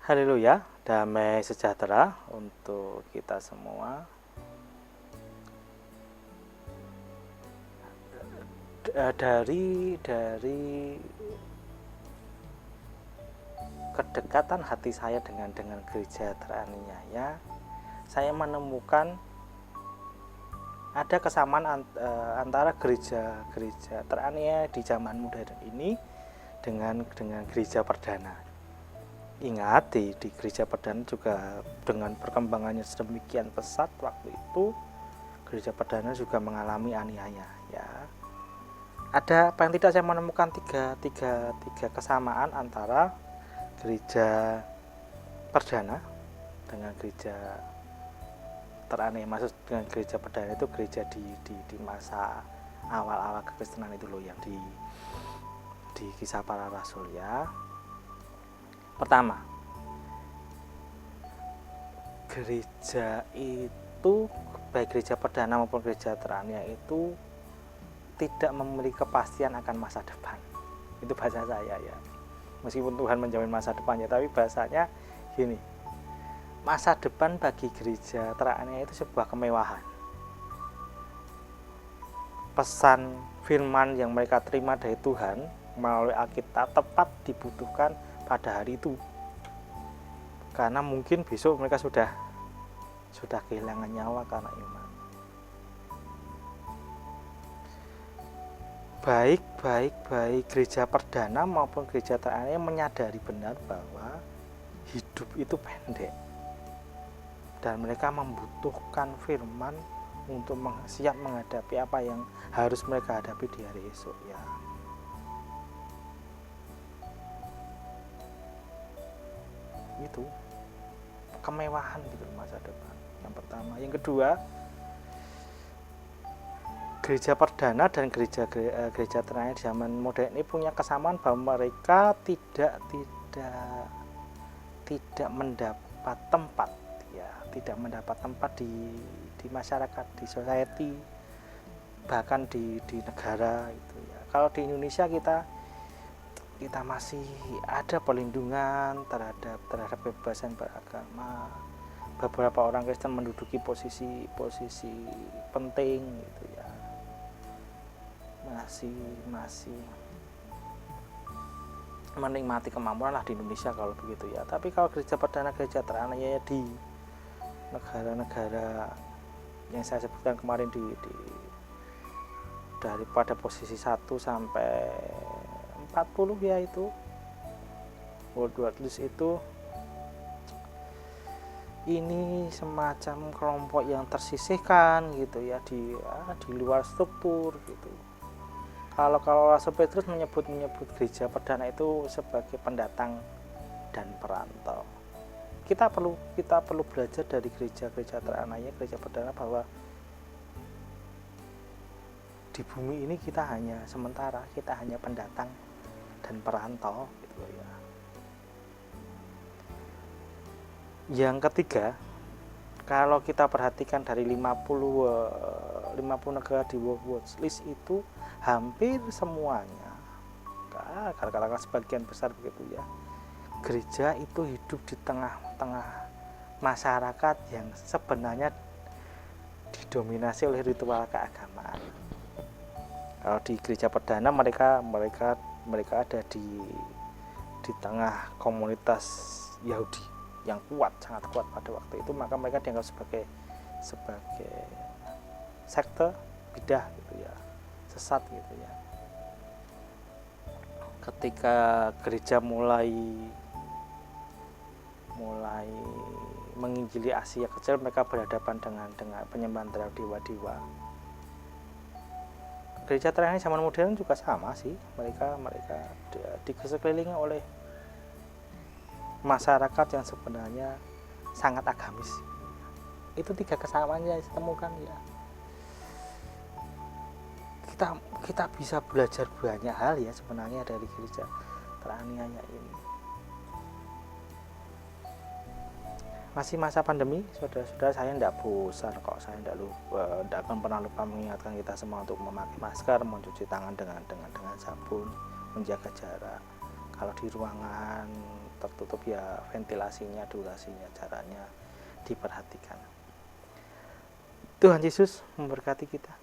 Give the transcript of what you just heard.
Haleluya, damai sejahtera untuk kita semua. Dari kedekatan hati saya dengan gereja teraniaya, saya menemukan ada kesamaan antara gereja teraniaya di zaman modern ini dengan gereja perdana. Ingat, di gereja perdana juga dengan perkembangannya sedemikian pesat waktu itu, gereja perdana juga mengalami aniaya. Ya, ada paling tidak saya menemukan tiga kesamaan antara gereja perdana dengan gereja teraniaya. Maksud dengan gereja perdana itu gereja di masa awal-awal kekristenan itu loh, yang di Kisah Para Rasul ya. Pertama, gereja itu, baik gereja perdana maupun gereja teraniaya itu tidak memiliki kepastian akan masa depan. Itu bahasa saya ya. Meskipun Tuhan menjamin masa depannya, tapi bahasanya gini, masa depan bagi gereja teraniaya itu sebuah kemewahan. Pesan firman yang mereka terima dari Tuhan melalui Alkitab tepat dibutuhkan pada hari itu, karena mungkin besok mereka sudah kehilangan nyawa karena iman. Baik gereja perdana maupun gereja teraniaya menyadari benar bahwa hidup itu pendek dan mereka membutuhkan firman untuk siap menghadapi apa yang harus mereka hadapi di hari esok ya. Itu kemewahan gitu masa depan yang pertama. Yang kedua, gereja perdana dan gereja teraniaya di zaman modern ini punya kesamaan bahwa mereka tidak mendapat tempat ya, tidak mendapat tempat di masyarakat, di society, bahkan di negara itu ya. Kalau di Indonesia kita masih ada perlindungan terhadap kebebasan beragama. Beberapa orang Kristen menduduki posisi penting gitu ya. Masih menikmati kemampuan lah di Indonesia kalau begitu ya. Tapi kalau gereja perdana, gereja teraniaya di negara-negara yang saya sebutkan kemarin daripada posisi 1 sampai 40 ya, itu World Watch List itu, ini semacam kelompok yang tersisihkan gitu ya, di luar struktur gitu. Kalau Rasul Petrus menyebut gereja perdana itu sebagai pendatang dan perantau. Kita perlu belajar dari gereja teraniaya, gereja perdana, bahwa di bumi ini kita hanya sementara, kita hanya pendatang dan perantau gitu ya. Yang ketiga, kalau kita perhatikan dari 50 negara di World Watch List itu, hampir semuanya, katakanlah sebagian besar begitu ya, gereja itu hidup di tengah-tengah masyarakat yang sebenarnya didominasi oleh ritual keagamaan. Kalau di gereja perdana mereka ada di tengah komunitas Yahudi yang sangat kuat pada waktu itu, maka mereka dianggap sebagai sekte bidah gitu ya, sesat gitu ya. Ketika gereja mulai menginjili Asia kecil, mereka berhadapan dengan penyembahan terhadap dewa-dewa. Gereja teraniaya zaman modern juga sama sih, mereka dikelilingi oleh masyarakat yang sebenarnya sangat agamis. Itu 3 kesamaan yang saya temukan ya. Kita bisa belajar banyak hal ya sebenarnya dari gereja teraniaya ini. Masih masa pandemi, saudara-saudara, saya tidak bosan kok, saya tidak akan pernah lupa mengingatkan kita semua untuk memakai masker, mencuci tangan dengan sabun, menjaga jarak. Kalau di ruangan tertutup ya ventilasinya, durasinya, caranya diperhatikan. Tuhan Yesus memberkati kita.